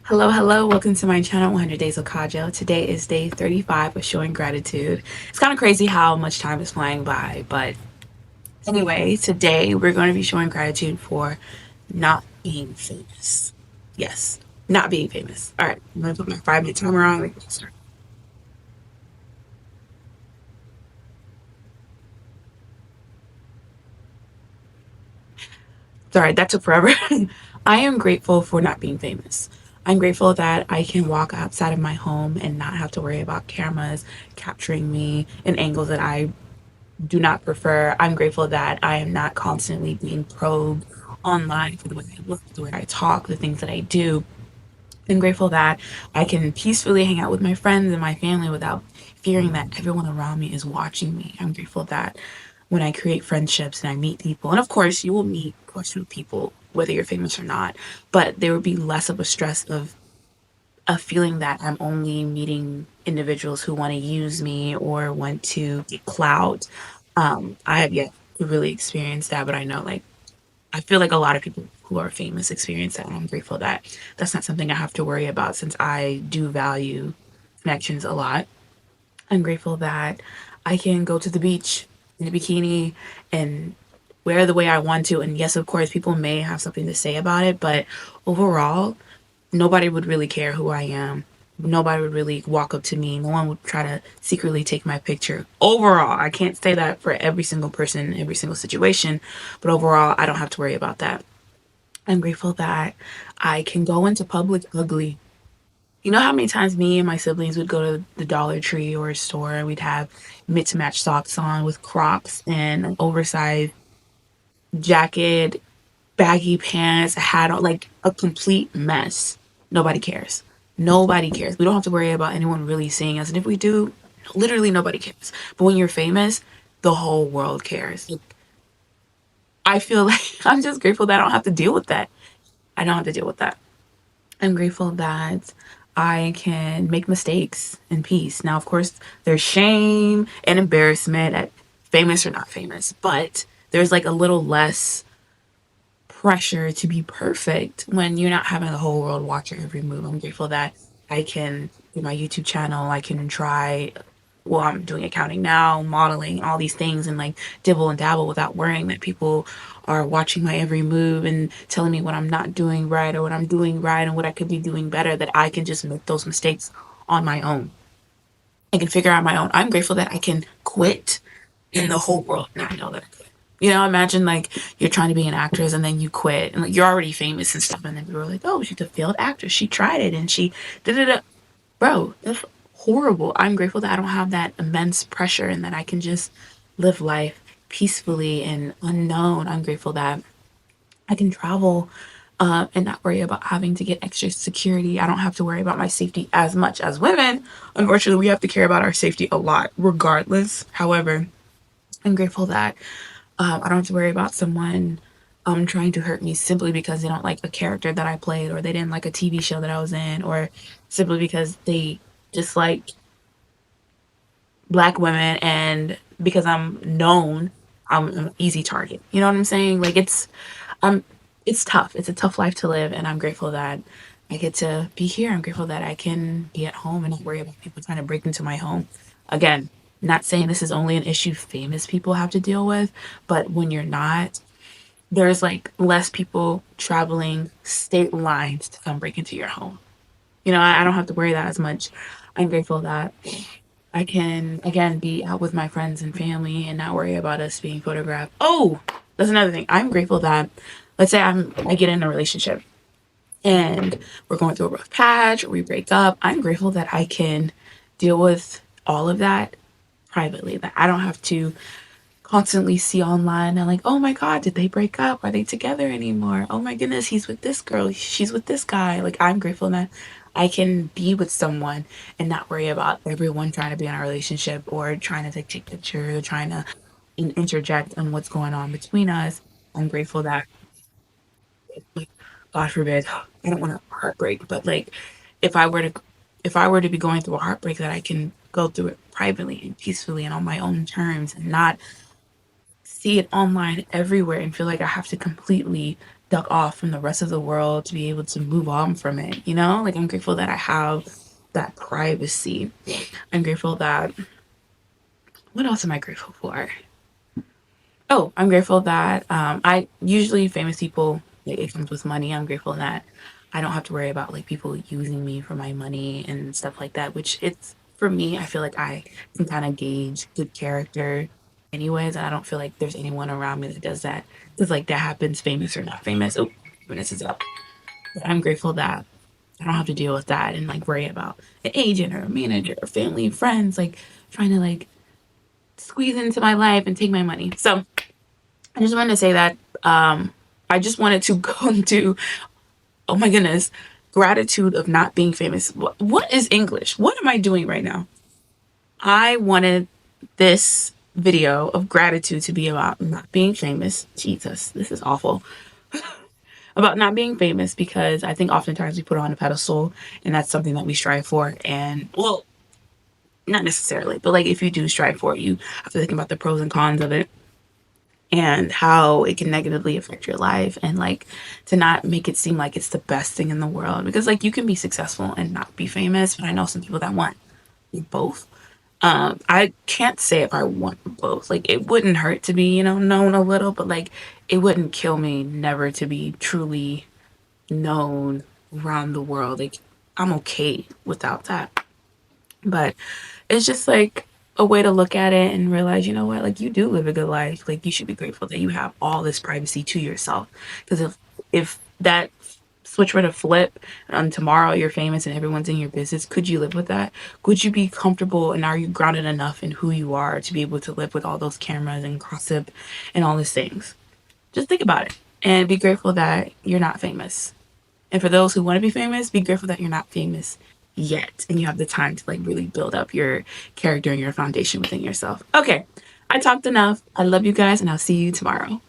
Hello, hello. Welcome to my channel, 100 Days of Kajo. Today is day 35 of showing gratitude. It's kind of crazy how much time is flying by, but anyway, today we're going to be showing gratitude for not being famous. Yes, not being famous. All right, I'm going to put my 5-minute timer on. We can start. Sorry, that took forever. I am grateful for not being famous. I'm grateful that I can walk outside of my home and not have to worry about cameras capturing me in angles that I do not prefer. I'm grateful that I am not constantly being probed online for the way I look, the way I talk, the things that I do. I'm grateful that I can peacefully hang out with my friends and my family without fearing that everyone around me is watching me. I'm grateful that when I create friendships and I meet people, and of course you will meet questionable people whether you're famous or not, but there would be less of a stress of a feeling that I'm only meeting individuals who want to use me or want to get clout. I have yet to really experience that, but I know like I feel like a lot of people who are famous experience that, and I'm grateful that that's not something I have to worry about since I do value connections a lot. I'm grateful that I can go to the beach in a bikini and wear the way I want to. And yes, of course, people may have something to say about it, but overall, nobody would really care who I am. Nobody would really walk up to me. No one would try to secretly take my picture. Overall, I can't say that for every single person, every single situation, but overall, I don't have to worry about that. I'm grateful that I can go into public ugly. You know how many times me and my siblings would go to the Dollar Tree or a store and we'd have mix match socks on with Crocs and an oversized jacket, baggy pants, a hat on, like a complete mess. Nobody cares. Nobody cares. We don't have to worry about anyone really seeing us. And if we do, literally nobody cares. But when you're famous, the whole world cares. Like, I feel like I'm just grateful that I don't have to deal with that. I don't have to deal with that. I'm grateful that I can make mistakes in peace. Now, of course, there's shame and embarrassment at famous or not famous, but there's like a little less pressure to be perfect when you're not having the whole world watch your every move. I'm grateful that I can do my YouTube channel. I can try, well, I'm doing accounting now, modeling, all these things, and like dibble and dabble without worrying that people are watching my every move and telling me what I'm not doing right or what I'm doing right and what I could be doing better, that I can just make those mistakes on my own. I can figure out my own. I'm grateful that I can quit and the whole world not know that I quit. You know, imagine like you're trying to be an actress and then you quit and like you're already famous and stuff, and then people are like, "Oh, she's a failed actress. She tried it and she did it." Bro, that's horrible. I'm grateful that I don't have that immense pressure and that I can just live life peacefully and unknown. I'm grateful that I can travel and not worry about having to get extra security. I don't have to worry about my safety as much as women. Unfortunately, we have to care about our safety a lot, regardless. However, I'm grateful that I don't have to worry about someone trying to hurt me simply because they don't like a character that I played, or they didn't like a TV show that I was in, or simply because they dislike black women and because I'm known, I'm an easy target. You know what I'm saying? Like um it's tough. It's a tough life to live, and I'm grateful that I get to be here. I'm grateful that I can be at home and not worry about people trying to break into my home. Again, not saying this is only an issue famous people have to deal with, but when you're not, there's like less people traveling state lines to come break into your home. You know, I don't have to worry that as much. I'm grateful that I can again be out with my friends and family and not worry about us being photographed. Oh, that's another thing. I'm grateful that let's say I get in a relationship and we're going through a rough patch or we break up. I'm grateful that I can deal with all of that privately. That I don't have to constantly see online and like, oh my god, did they break up? Are they together anymore? Oh my goodness, he's with this girl, she's with this guy. Like, I'm grateful that I can be with someone and not worry about everyone trying to be in a relationship or trying to take pictures or trying to interject on what's going on between us. I'm grateful that, like, God forbid, I don't want to heartbreak, but like if I were to if I were to be going through a heartbreak, that I can go through it privately and peacefully and on my own terms and not see it online everywhere and feel like I have to completely duck off from the rest of the world, to be able to move on from it, you know? Like, I'm grateful that I have that privacy. I'm grateful that, what else am I grateful for? Oh, I'm grateful that I usually famous people, like, it comes with money. I'm grateful that I don't have to worry about like people using me for my money and stuff like that, which it's for me, I feel like I can kind of gauge good character anyways, and I don't feel like there's anyone around me that does that. Because like that happens, famous or not famous. Oh, goodness is up. But I'm grateful that I don't have to deal with that and like worry about an agent or a manager or family and friends like trying to like squeeze into my life and take my money. So I just wanted to say that I just wanted to go into, oh my goodness, gratitude of not being famous. What is English? What am I doing right now? I wanted this video of gratitude to be about not being famous. Jesus, this is awful. About not being famous because I think oftentimes we put it on a pedestal and that's something that we strive for. And well, not necessarily, but like if you do strive for it, you have to think about the pros and cons of it and how it can negatively affect your life and like to not make it seem like it's the best thing in the world because like you can be successful and not be famous, but I know some people that want both. I can't say if I want both. Like it wouldn't hurt to be, you know, known a little, but like it wouldn't kill me never to be truly known around the world. Like I'm okay without that. But it's just like a way to look at it and realize, you know what, like you do live a good life. Like you should be grateful that you have all this privacy to yourself. Because if that switch were to flip and tomorrow you're famous and everyone's in your business, could you live with that? Could you be comfortable and are you grounded enough in who you are to be able to live with all those cameras and gossip and all these things? Just think about it and be grateful that you're not famous. And for those who want to be famous, be grateful that you're not famous yet and you have the time to like really build up your character and your foundation within yourself. Okay, I talked enough. I love you guys and I'll see you tomorrow.